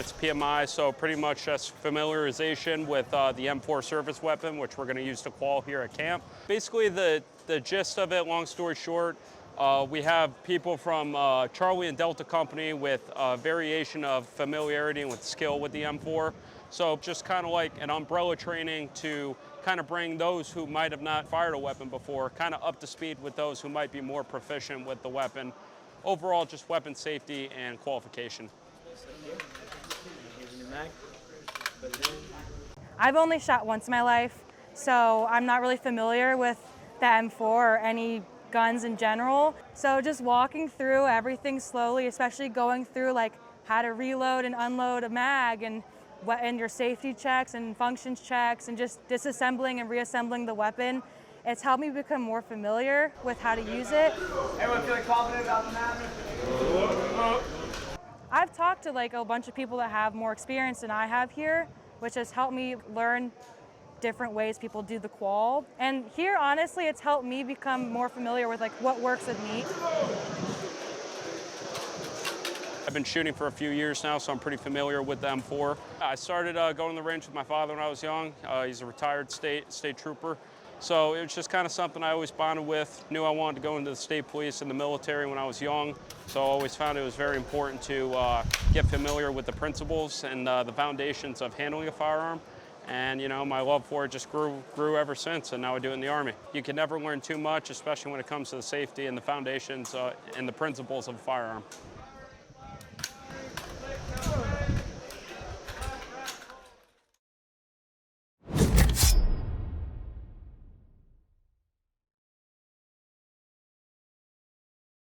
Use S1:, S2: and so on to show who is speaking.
S1: It's PMI, so pretty much just familiarization with the M4 service weapon, which we're going to use to qual here at camp. Basically, the gist of it, long story short, we have people from Charlie and Delta Company with a variation of familiarity and with skill with the M4. So just kind of like an umbrella training to kind of bring those who might have not fired a weapon before kind of up to speed with those who might be more proficient with the weapon. Overall, just weapon safety and qualification.
S2: I've only shot once in my life, so I'm not really familiar with the M4 or any guns in general. So just walking through everything slowly, especially going through like how to reload and unload a mag and your safety checks and functions checks and just disassembling and reassembling the weapon. It's helped me become more familiar with how to use it.
S3: Everyone feeling confident about the mag?
S2: I've talked to like a bunch of people that have more experience than I have here, which has helped me learn different ways people do the qual. And here, honestly, it's helped me become more familiar with like what works with me.
S1: I've been shooting for a few years now, so I'm pretty familiar with the M4. I started going to the range with my father when I was young. He's a retired state trooper. So it was just kind of something I always bonded with. Knew I wanted to go into the state police and the military when I was young. So I always found it was very important to get familiar with the principles and the foundations of handling a firearm. And you know, my love for it just grew ever since, and now I do it in the Army. You can never learn too much, especially when it comes to the safety and the foundations and the principles of a firearm.